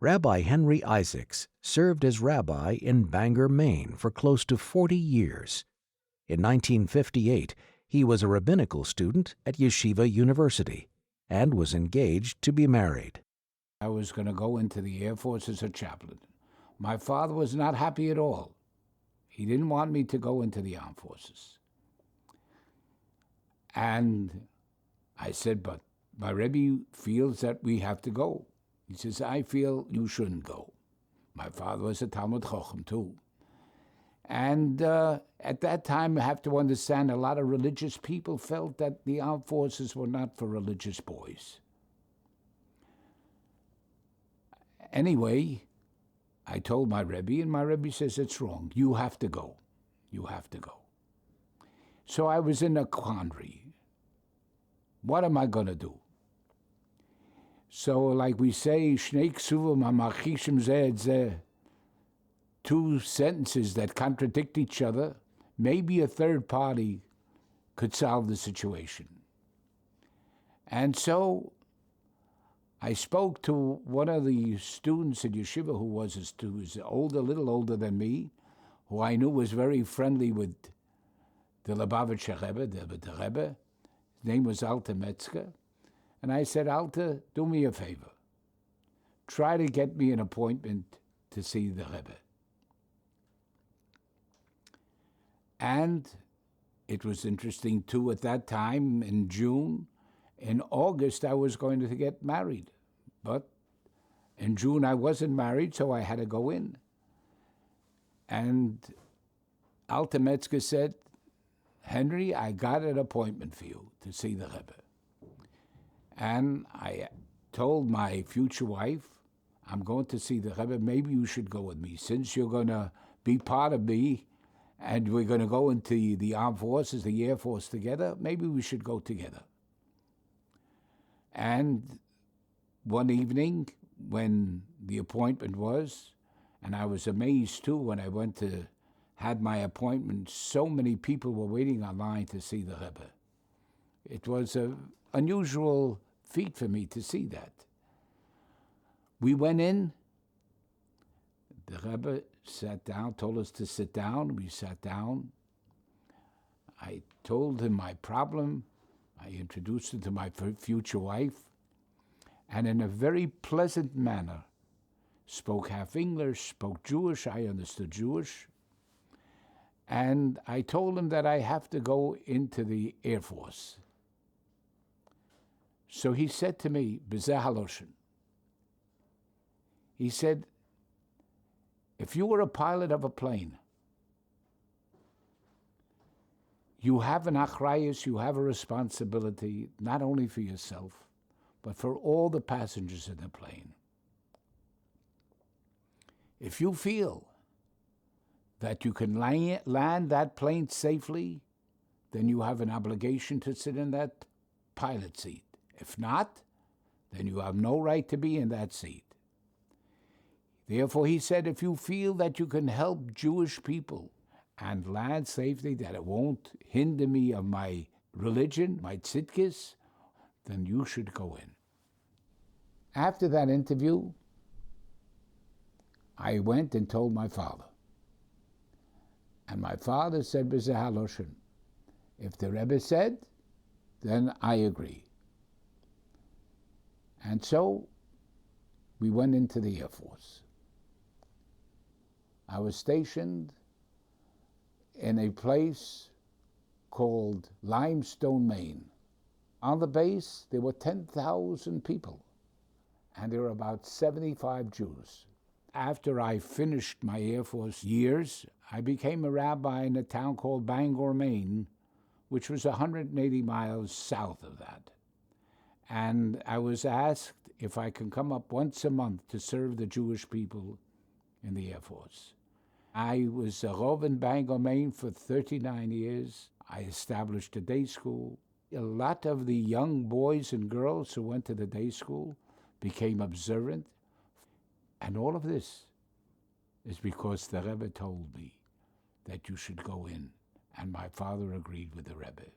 Rabbi Henry Iszeks served as rabbi in Bangor, Maine for close to 40 years. In 1958, he was a rabbinical student at Yeshiva University and was engaged to be married. I was going to go into the Air Force as a chaplain. My father was not happy at all. He didn't want me to go into the armed forces. And I said, but my Rebbe feels that we have to go. He says, I feel you shouldn't go. My father was a Talmud Chacham too. And at that time, I have to understand, a lot of religious people felt that the armed forces were not for religious boys. Anyway, I told my Rebbe, and my Rebbe says, it's wrong. You have to go. You have to go. So I was in a quandary. What am I going to do? So like we say, Shnei Ksuvim HaMachishim Zeh Et Zeh, two sentences that contradict each other, maybe a third party could solve the situation. And so I spoke to one of the students at Yeshiva who was older, a little older than me, who I knew was very friendly with the Lubavitcher Rebbe, the Rebbe. His name was Alta Metzger. And I said, Alta, do me a favor. Try to get me an appointment to see the Rebbe. And it was interesting, too, at that time, in June. In August, I was going to get married. But in June, I wasn't married, so I had to go in. And Alta Metzger said, Henry, I got an appointment for you to see the Rebbe. And I told my future wife, I'm going to see the Rebbe, maybe you should go with me. Since you're going to be part of me, and we're going to go into the armed forces, the Air Force together, maybe we should go together. And one evening, when the appointment was, and I was amazed too when I had my appointment, so many people were waiting online to see the Rebbe. It was an unusual feat for me to see that. We went in, the Rebbe sat down, told us to sit down. We sat down. I told him my problem. I introduced him to my future wife, and in a very pleasant manner, spoke half English, spoke Jewish, I understood Jewish, and I told him that I have to go into the Air Force. So he said to me, B'zeh haloshen, he said, if you were a pilot of a plane, you have an achrayus, you have a responsibility, not only for yourself, but for all the passengers in the plane. If you feel that you can land that plane safely, then you have an obligation to sit in that pilot seat. If not, then you have no right to be in that seat. Therefore, he said, if you feel that you can help Jewish people and land safely, that it won't hinder me of my religion, my tzidkis, then you should go in. After that interview, I went and told my father. And my father said, B'zeh haloshen, if the Rebbe said, then I agree. And so we went into the Air Force. I was stationed in a place called Limestone, Maine. On the base, there were 10,000 people, and there were about 75 Jews. After I finished my Air Force years, I became a rabbi in a town called Bangor, Maine, which was 180 miles south of that. And I was asked if I can come up once a month to serve the Jewish people in the Air Force. I was a Rov in Bangor, Maine for 39 years. I established a day school. A lot of the young boys and girls who went to the day school became observant. And all of this is because the Rebbe told me that you should go in. And my father agreed with the Rebbe.